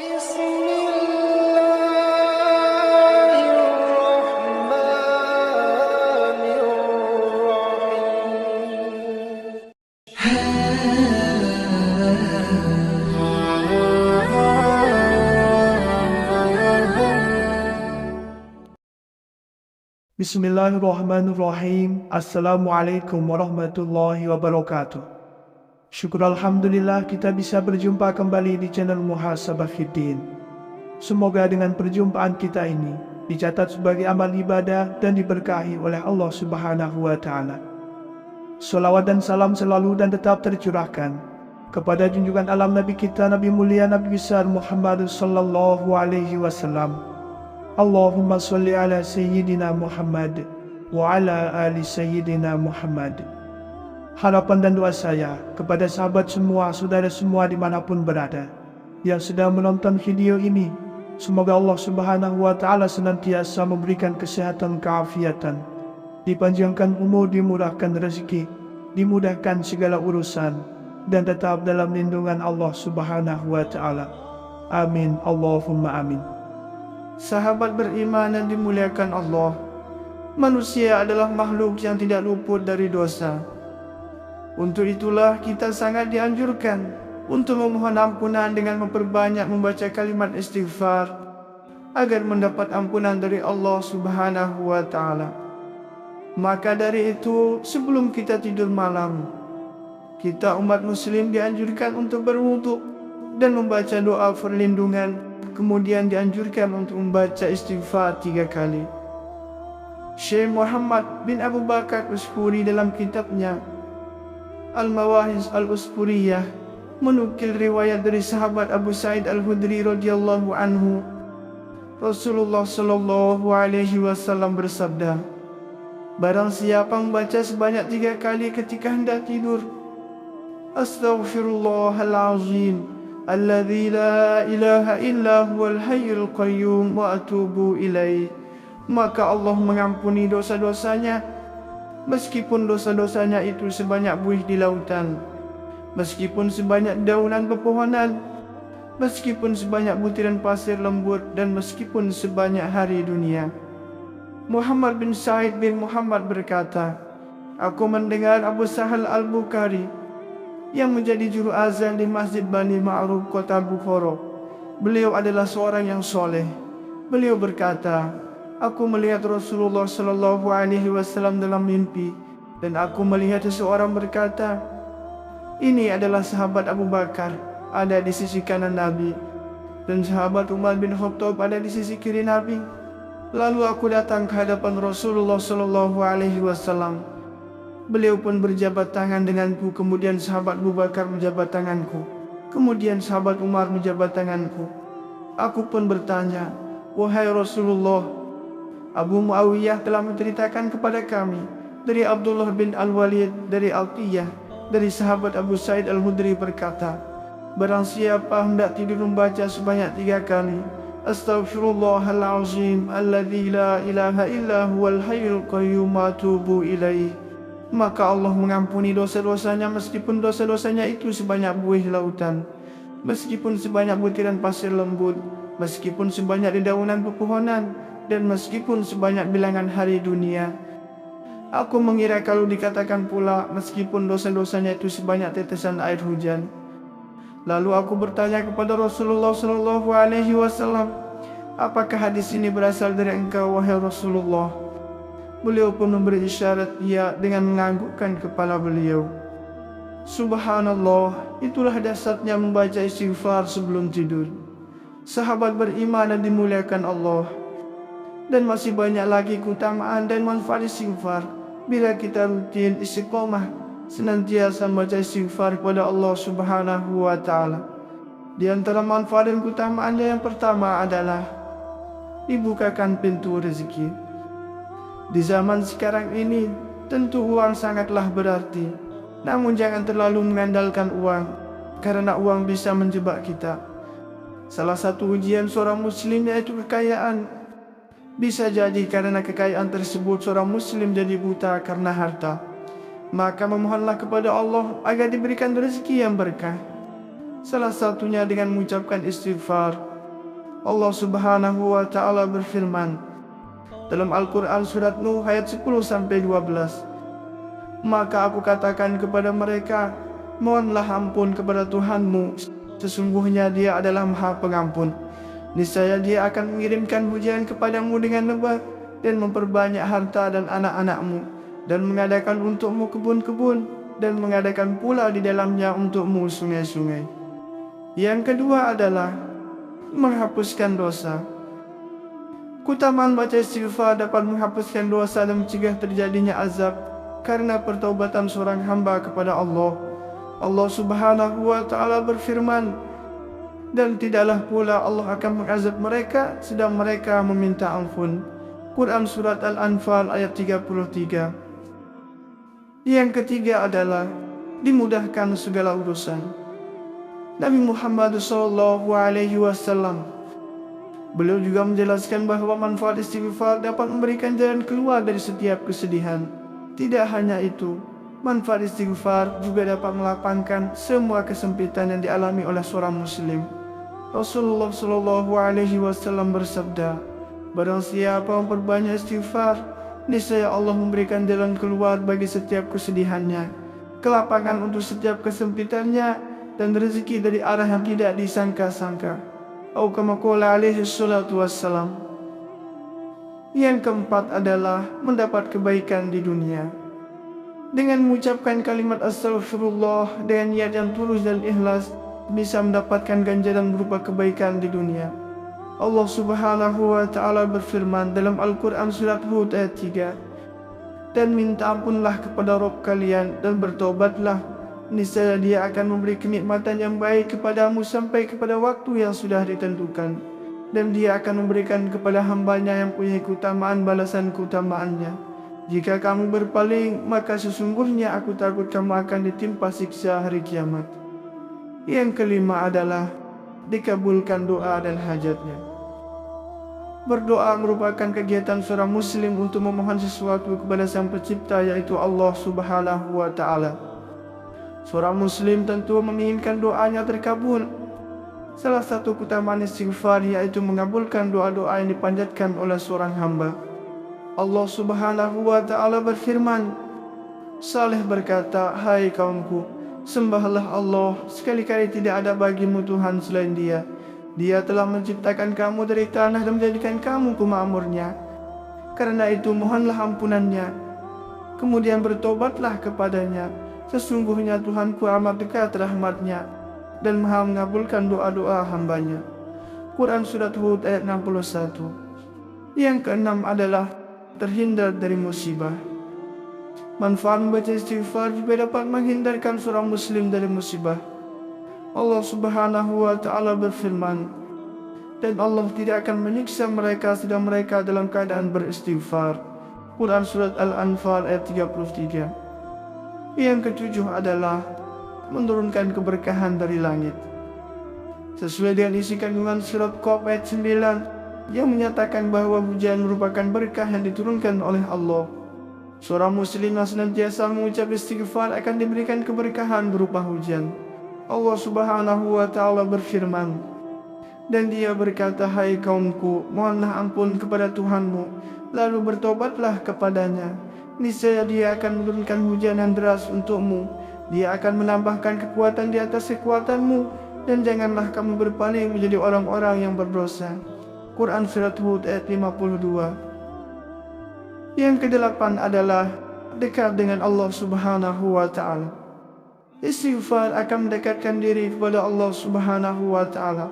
بسم الله الرحمن الرحيم. Bismillahirrahmanirrahim. Assalamualaikum warahmatullahi wabarakatuh. Syukur Alhamdulillah kita bisa berjumpa kembali di channel Muhasabah Fiddin. Semoga dengan perjumpaan kita ini dicatat sebagai amal ibadah dan diberkahi oleh Allah Subhanahu wa Ta'ala. Salawat dan salam selalu dan tetap tercurahkan kepada junjungan alam Nabi kita, Nabi mulia, Nabi besar Muhammad sallallahu alaihi wasallam. Allahumma salli ala Sayyidina Muhammad wa ala ali Sayyidina Muhammad. Harapan dan doa saya kepada sahabat semua, saudara semua dimanapun berada yang sedang menonton video ini, semoga Allah Subhanahu wa Ta'ala senantiasa memberikan kesehatan, keafiatan, dipanjangkan umur, dimurahkan rezeki, dimudahkan segala urusan, dan tetap dalam lindungan Allah Subhanahu wa Ta'ala. Amin, Allahumma amin. Sahabat beriman yang dimuliakan Allah, manusia adalah makhluk yang tidak luput dari dosa. Untuk itulah kita sangat dianjurkan untuk memohon ampunan dengan memperbanyak membaca kalimat istighfar agar mendapat ampunan dari Allah Subhanahu wa Ta'ala. Maka dari itu, sebelum kita tidur malam, kita umat muslim dianjurkan untuk berwudu dan membaca doa perlindungan. Kemudian dianjurkan untuk membaca istighfar 3 kali. Syekh Muhammad bin Abu Bakar Uspuri dalam kitabnya Al-Mawahiz Al-Uspuriyah menukil riwayat dari sahabat Abu Sa'id Al-Khudri radhiyallahu anhu. Rasulullah sallallahu alaihi wasallam bersabda, barang siapa membaca sebanyak 3 kali ketika hendak tidur, Astaghfirullahalazim alladzi la ilaha illa huwal hayyul qayyum wa atubu ilaih, maka Allah mengampuni dosa-dosanya, meskipun dosa-dosanya itu sebanyak buih di lautan, meskipun sebanyak daunan pepohonan, meskipun sebanyak butiran pasir lembut, dan meskipun sebanyak hari dunia. Muhammad bin Sa'id bin Muhammad berkata, aku mendengar Abu Sahal Al-Bukhari yang menjadi juru azan di Masjid Bani Ma'ruf kota Bukhara. Beliau adalah seorang yang soleh. Beliau berkata, aku melihat Rasulullah sallallahu alaihi wasallam dalam mimpi, dan aku melihat seseorang berkata, ini adalah sahabat Abu Bakar, ada di sisi kanan Nabi, dan sahabat Umar bin Khattab ada di sisi kiri Nabi. Lalu aku datang ke hadapan Rasulullah sallallahu alaihi wasallam. Beliau pun berjabat tangan denganku, kemudian sahabat Abu Bakar menjabat tanganku, kemudian sahabat Umar menjabat tanganku. Aku pun bertanya, wahai Rasulullah, Abu Muawiyah telah menceritakan kepada kami dari Abdullah bin Al-Walid dari Altiyah, dari sahabat Abu Sa'id Al-Khudri berkata, barang siapa hendak tidur membaca sebanyak 3 kali, Astaghfirullahalazim alladzi la ilaha illa huwal hayyul qayyum wa atubu ilaih, maka Allah mengampuni dosa-dosanya meskipun dosa-dosanya itu sebanyak buih lautan, meskipun sebanyak butiran pasir lembut, meskipun sebanyak dedaunan pepohonan, dan meskipun sebanyak bilangan hari dunia. Aku mengira kalau dikatakan pula meskipun dosa-dosanya itu sebanyak tetesan air hujan. Lalu aku bertanya kepada Rasulullah sallallahu alaihi wasallam, apakah hadis ini berasal dari engkau wahai Rasulullah? Beliau pun memberi isyarat ya dengan menganggukkan kepala beliau. Subhanallah, itulah dasarnya membaca istighfar sebelum tidur. Sahabat beriman dan dimuliakan Allah, dan masih banyak lagi keutamaan dan manfaat istighfar bila kita rutin istiqomah senantiasa membaca istighfar kepada Allah Subhanahu wa Ta'ala. Di antara manfaat dan keutamaannya yang pertama adalah dibukakan pintu rezeki. Di zaman sekarang ini, tentu uang sangatlah berarti. Namun jangan terlalu mengandalkan uang, karena uang bisa menjebak kita. Salah satu ujian seorang muslim yaitu kekayaan. Bisa jadi karena kekayaan tersebut seorang muslim jadi buta karena harta. Maka memohonlah kepada Allah agar diberikan rezeki yang berkah. Salah satunya dengan mengucapkan istighfar. Allah Subhanahu wa Ta'ala berfirman dalam Al-Quran surat Nuh ayat 10-12, maka aku katakan kepada mereka, mohonlah ampun kepada Tuhanmu, sesungguhnya Dia adalah Maha Pengampun. Niscaya Dia akan mengirimkan hujan kepadamu dengan lebat dan memperbanyak harta dan anak-anakmu, dan mengadakan untukmu kebun-kebun, dan mengadakan pula di dalamnya untukmu sungai-sungai. Yang kedua adalah menghapuskan dosa. Keutamaan baca istighfar dapat menghapuskan dosa dan mencegah terjadinya azab karena pertaubatan seorang hamba kepada Allah. Allah Subhanahu wa Ta'ala berfirman, dan tidaklah pula Allah akan mengazab mereka sedang mereka meminta ampun. Quran surat Al-Anfal ayat 33. Yang ketiga adalah dimudahkan segala urusan. Nabi Muhammad SAW, beliau juga menjelaskan bahwa manfaat istighfar dapat memberikan jalan keluar dari setiap kesedihan. Tidak hanya itu, manfaat istighfar juga dapat melapangkan semua kesempitan yang dialami oleh seorang muslim. Rasulullah SAW bersabda, barang siapa memperbanyak istighfar, niscaya Allah memberikan jalan keluar bagi setiap kesedihannya, kelapangan untuk setiap kesempitannya, dan rezeki dari arah yang tidak disangka-sangka. Atau kama qala alaihi salatu wassalam. Yang keempat adalah mendapat kebaikan di dunia. Dengan mengucapkan kalimat astaghfirullah dengan niat yang tulus dan ikhlas, bisa mendapatkan ganjaran berupa kebaikan di dunia. Allah Subhanahu wa Ta'ala berfirman dalam Al-Quran surat Hud ayat 3, dan minta ampunlah kepada Rabb kalian dan bertobatlah, niscaya Dia akan memberi kenikmatan yang baik kepadamu sampai kepada waktu yang sudah ditentukan, dan Dia akan memberikan kepada hambanya yang punya keutamaan balasan keutamaannya. Jika kamu berpaling, maka sesungguhnya aku takut kamu akan ditimpa siksa hari kiamat. Yang kelima adalah dikabulkan doa dan hajatnya. Berdoa merupakan kegiatan seorang muslim untuk memohon sesuatu kepada Sang Pencipta, yaitu Allah Subhanahu wa Ta'ala. Seorang muslim tentu menginginkan doanya terkabul. Salah satu keutamaan istighfar yaitu mengabulkan doa-doa yang dipanjatkan oleh seorang hamba. Allah Subhanahu wa Ta'ala berfirman, Saleh berkata, hai kaumku, sembahlah Allah, sekali-kali tidak ada bagimu Tuhan selain Dia. Dia telah menciptakan kamu dari tanah dan menjadikan kamu pemakmurnya. Karena itu mohonlah ampunannya, kemudian bertobatlah kepadanya. Sesungguhnya Tuhanku amat dekat rahmatnya dan maha mengabulkan doa-doa hambanya. Quran surat Hud ayat 61. Yang keenam adalah terhindar dari musibah. Manfaat membaca istighfar juga dapat menghindarkan seorang muslim dari musibah. Allah Subhanahu wa Ta'ala berfirman, dan Allah tidak akan menyiksa mereka sedang mereka dalam keadaan beristighfar. Quran surat Al-Anfal ayat 33. Yang ketujuh adalah menurunkan keberkahan dari langit. Sesuai dengan isi kandungan surat Qaf ayat 9 yang menyatakan bahwa hujan merupakan berkah yang diturunkan oleh Allah. Seorang muslim yang senantiasa mengucap istighfar akan diberikan keberkahan berupa hujan. Allah Subhanahu wa Ta'ala berfirman, dan Dia berkata, hai kaumku, mohonlah ampun kepada Tuhanmu, lalu bertobatlah kepadanya. Niscaya Dia akan menurunkan hujan yang deras untukmu. Dia akan menambahkan kekuatan di atas kekuatanmu, dan janganlah kamu berpaling menjadi orang-orang yang berdosa. Quran surat Hud ayat 52. Yang kedelapan adalah dekat dengan Allah Subhanahu wa Ta'ala. Istighfar akan mendekatkan diri kepada Allah Subhanahu wa Ta'ala.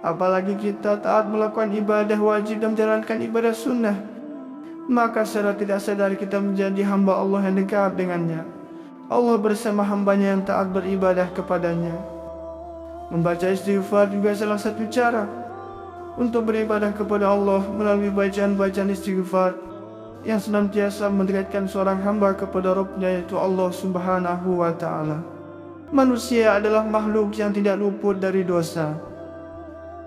Apalagi kita taat melakukan ibadah wajib dan menjalankan ibadah sunnah, maka secara tidak sadar kita menjadi hamba Allah yang dekat dengannya. Allah bersama hambanya yang taat beribadah kepadanya. Membaca istighfar juga salah satu cara untuk beribadah kepada Allah melalui bacaan-bacaan istighfar yang senantiasa mendekatkan seorang hamba kepada Rabb-Nya, yaitu Allah Subhanahu wa Ta'ala. Manusia adalah makhluk yang tidak luput dari dosa.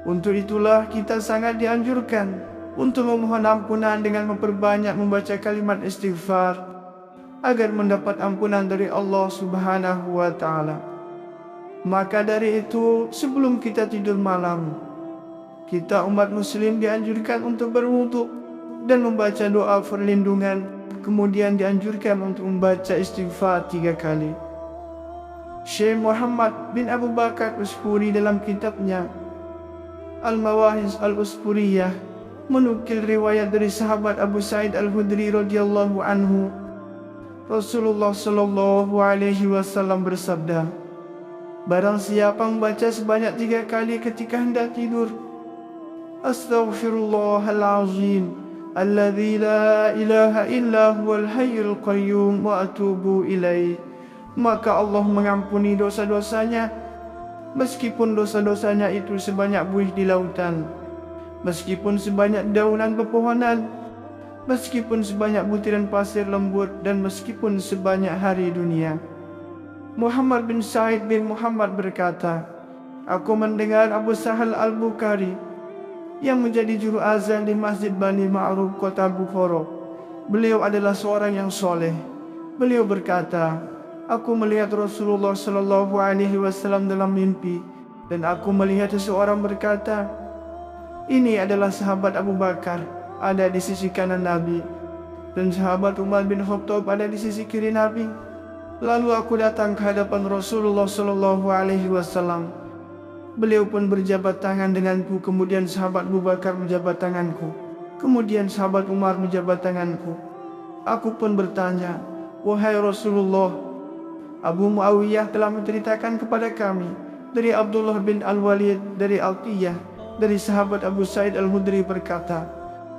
Untuk itulah kita sangat dianjurkan untuk memohon ampunan dengan memperbanyak membaca kalimat istighfar agar mendapat ampunan dari Allah Subhanahu wa Ta'ala. Maka dari itu, sebelum kita tidur malam, Kita umat muslim dianjurkan untuk berwudu dan membaca doa perlindungan, kemudian dianjurkan untuk membaca istighfar 3 kali. Syekh Muhammad bin Abu Bakar Uspuri dalam kitabnya Al-Mawahiz Al-Uspuriyah menukil riwayat dari sahabat Abu Sa'id Al-Khudri radhiyallahu anhu. Rasulullah sallallahu alaihi wasallam bersabda, barang siapa membaca sebanyak 3 kali ketika hendak tidur, Astaghfirullahalazim alladzi la ilaha illa huwal hayyul qayyum wa atubu ilaih, maka Allah mengampuni dosa-dosanya, meskipun dosa-dosanya itu sebanyak buih di lautan, meskipun sebanyak daunan pepohonan, meskipun sebanyak butiran pasir lembut, dan meskipun sebanyak hari dunia. Muhammad bin Sa'id bin Muhammad berkata, aku mendengar Abu Sahal Al-Bukhari yang menjadi juru azan di Masjid Bani Ma'ruf kota Bukhara. Beliau adalah seorang yang soleh. Beliau berkata, aku melihat Rasulullah sallallahu alaihi wasallam dalam mimpi, dan aku melihat seseorang berkata, ini adalah sahabat Abu Bakar, ada di sisi kanan Nabi, dan sahabat Umar bin Khattab ada di sisi kiri Nabi. Lalu aku datang ke hadapan Rasulullah sallallahu alaihi wasallam. Beliau pun berjabat tangan denganku, kemudian sahabat Abu Bakar menjabat tanganku, kemudian sahabat Umar menjabat tanganku. Aku pun bertanya, wahai Rasulullah, Abu Muawiyah telah menceritakan kepada kami dari Abdullah bin Al-Walid dari Al-Tiyah dari sahabat Abu Sa'id Al-Khudri berkata,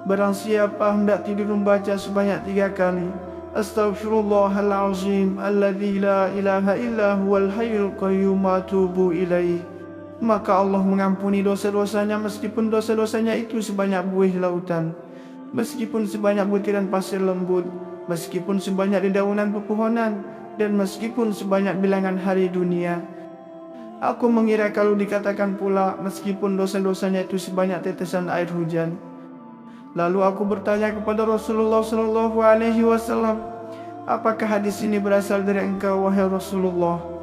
barang siapa hendak tidur membaca sebanyak 3 kali, Astaghfirullahalazim alladzi la ilaha illa huwal hayyul qayyum wa atubu ilaih, maka Allah mengampuni dosa-dosanya meskipun dosa-dosanya itu sebanyak buih lautan, meskipun sebanyak butiran pasir lembut, meskipun sebanyak dedaunan pepohonan, dan meskipun sebanyak bilangan hari dunia. Aku mengira kalau dikatakan pula meskipun dosa-dosanya itu sebanyak tetesan air hujan. Lalu aku bertanya kepada Rasulullah sallallahu alaihi wasallam, apakah hadis ini berasal dari engkau wahai Rasulullah?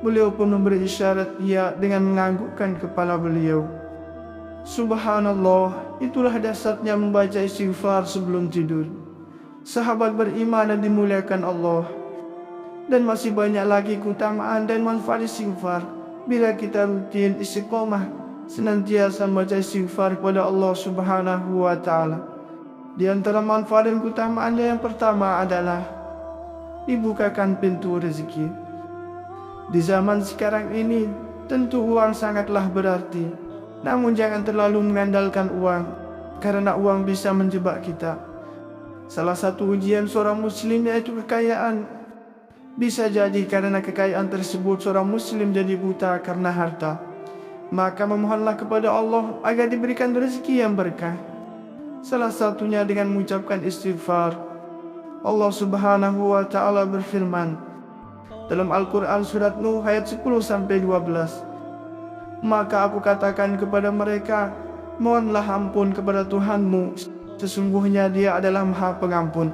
Beliau pun memberi isyarat ya dengan menganggukkan kepala beliau. Subhanallah, itulah dasarnya membaca istighfar sebelum tidur. Sahabat beriman dan dimuliakan Allah. Dan masih banyak lagi keutamaan dan manfaat istighfar bila kita rutin istiqomah senantiasa membaca istighfar kepada Allah Subhanahu wa ta'ala. Di antara manfaat dan keutamaannya yang pertama adalah dibukakan pintu rezeki. Di zaman sekarang ini tentu uang sangatlah berarti, namun jangan terlalu mengandalkan uang, karena uang bisa menjebak kita. Salah satu ujian seorang muslim yaitu kekayaan. Bisa jadi karena kekayaan tersebut seorang muslim jadi buta karena harta. Maka memohonlah kepada Allah agar diberikan rezeki yang berkah. Salah satunya dengan mengucapkan istighfar. Allah Subhanahu wa ta'ala berfirman dalam Al-Quran surat Nuh ayat 10-12, maka aku katakan kepada mereka, mohonlah ampun kepada Tuhanmu, sesungguhnya Dia adalah Maha Pengampun.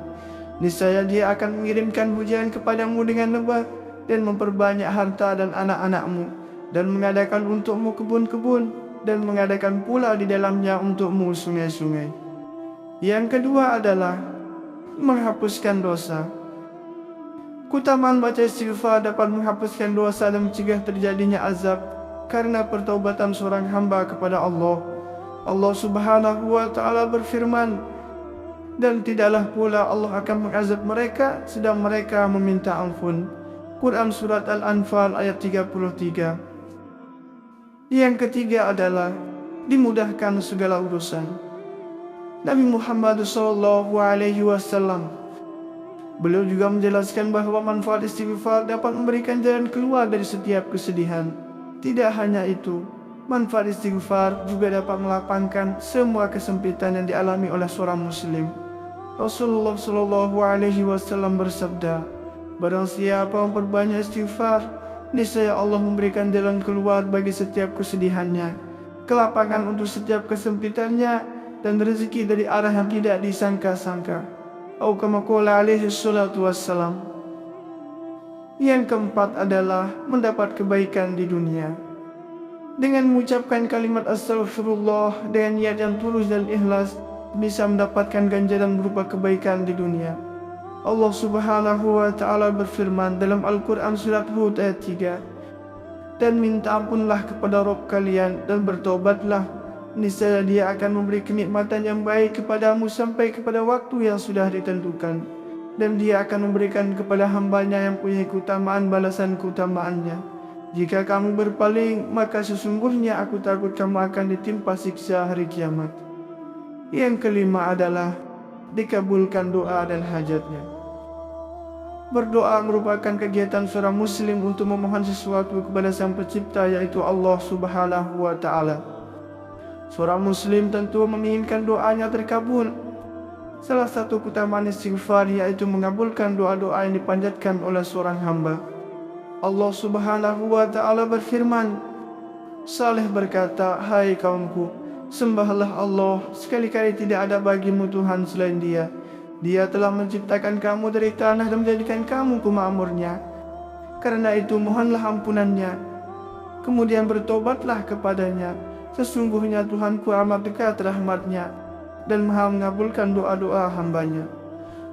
Niscaya Dia akan mengirimkan hujan kepadamu dengan lebat dan memperbanyak harta dan anak-anakmu, dan mengadakan untukmu kebun-kebun, dan mengadakan pula di dalamnya untukmu sungai-sungai. Yang kedua adalah menghapuskan dosa. Keutamaan baca istighfar dapat menghapuskan dosa dan mencegah terjadinya azab karena pertaubatan seorang hamba kepada Allah. Allah Subhanahu wa ta'ala berfirman, dan tidaklah pula Allah akan mengazab mereka sedang mereka meminta ampun. Quran surat Al-Anfal ayat 33. Yang ketiga adalah dimudahkan segala urusan. Nabi Muhammad SAW, beliau juga menjelaskan bahwa manfaat istighfar dapat memberikan jalan keluar dari setiap kesedihan. Tidak hanya itu, manfaat istighfar juga dapat melapangkan semua kesempitan yang dialami oleh seorang muslim. Rasulullah SAW bersabda, barang siapa memperbanyak istighfar, niscaya Allah memberikan jalan keluar bagi setiap kesedihannya, kelapangan untuk setiap kesempitannya, dan rezeki dari arah yang tidak disangka-sangka. Atau kama qala alaihi salatu wassalam. Yang keempat adalah mendapat kebaikan di dunia. Dengan mengucapkan kalimat astaghfirullah dengan niat yang tulus dan ikhlas, bisa mendapatkan ganjaran berupa kebaikan di dunia. Allah Subhanahu wa Ta'ala berfirman dalam Al-Quran surat Hud ayat 3, dan minta ampunlah kepada Rabb kalian dan bertobatlah, niscaya Dia akan memberi kenikmatan yang baik kepadamu sampai kepada waktu yang sudah ditentukan, dan Dia akan memberikan kepada hambanya yang punya keutamaan balasan keutamaannya. Jika kamu berpaling, maka sesungguhnya aku takut kamu akan ditimpa siksa hari kiamat. Yang kelima adalah dikabulkan doa dan hajatnya. Berdoa merupakan kegiatan seorang muslim untuk memohon sesuatu kepada Sang Pencipta, yaitu Allah Subhanahu wa Ta'ala. Seorang muslim tentu menginginkan doanya terkabul. Salah satu keutamaan istighfar yaitu mengabulkan doa-doa yang dipanjatkan oleh seorang hamba. Allah Subhanahu wa Ta'ala berfirman, Saleh berkata, hai kaumku, sembahlah Allah, sekali-kali tidak ada bagimu Tuhan selain Dia. Dia telah menciptakan kamu dari tanah dan menjadikan kamu pemakmurnya. Karena itu mohonlah ampunannya, kemudian bertobatlah kepadanya. Sesungguhnya Tuhanku amat dekat rahmatnya dan maha mengabulkan doa-doa hambanya.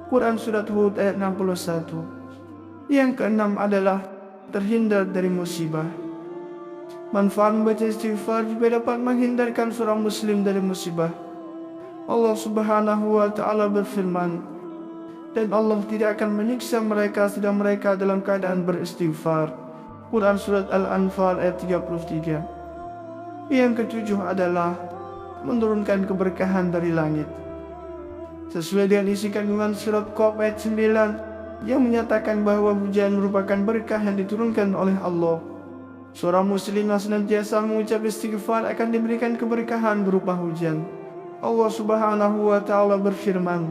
Quran Surat Hud ayat 61. Yang keenam adalah terhindar dari musibah. Manfaat membaca istighfar juga dapat menghindarkan seorang muslim dari musibah. Allah Subhanahu wa Ta'ala berfirman, dan Allah tidak akan menyiksa mereka sedang mereka dalam keadaan beristighfar. Quran Surat Al-Anfal ayat 33. Yang ketujuh adalah menurunkan keberkahan dari langit. Sesuai dengan isi kandungan surat Qaf ayat 9 yang menyatakan bahawa hujan merupakan berkah yang diturunkan oleh Allah. Seorang muslim yang senantiasa mengucap istighfar akan diberikan keberkahan berupa hujan. Allah Subhanahu wa Ta'ala berfirman,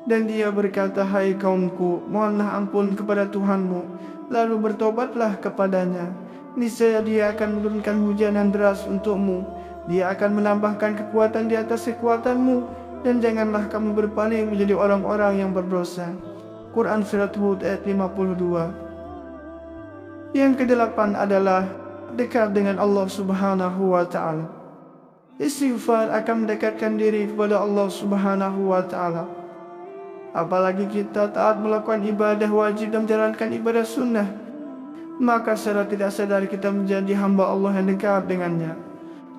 dan Dia berkata, hai kaumku, mohonlah ampun kepada Tuhanmu, lalu bertobatlah kepadanya. Niscaya Dia akan menurunkan hujan yang deras untukmu. Dia akan menambahkan kekuatan di atas kekuatanmu, dan janganlah kamu berpaling menjadi orang-orang yang berdosa. Quran Surat Hud ayat 52. Yang kedelapan adalah dekat dengan Allah Subhanahu wa Ta'ala. Istighfar akan mendekatkan diri kepada Allah Subhanahu wa Ta'ala. Apalagi kita taat melakukan ibadah wajib dan menjalankan ibadah sunnah, maka secara tidak sadar kita menjadi hamba Allah yang dekat dengannya.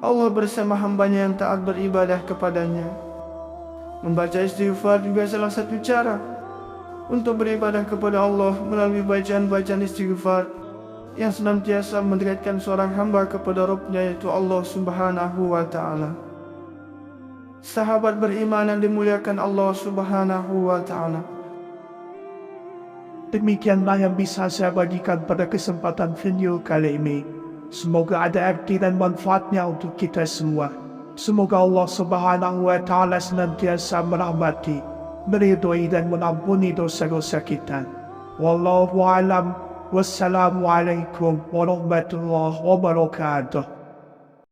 Allah bersama hambanya yang taat beribadah kepadanya. Membaca istighfar juga salah satu cara untuk beribadah kepada Allah melalui bacaan-bacaan istighfar yang senantiasa mendekatkan seorang hamba kepada Rabb-Nya, yaitu Allah Subhanahu wa Ta'ala. Sahabat beriman yang dimuliakan Allah Subhanahu wa Ta'ala, demikianlah yang bisa saya bagikan pada kesempatan video kali ini. Semoga ada arti dan manfaatnya untuk kita semua. Semoga Allah Subhanahu wa Ta'ala senantiasa merahmati, meridhoi dan mengampuni dosa-dosa kita. Wallahu a'lam. Wassalamualaikum warahmatullahi wabarakatuh.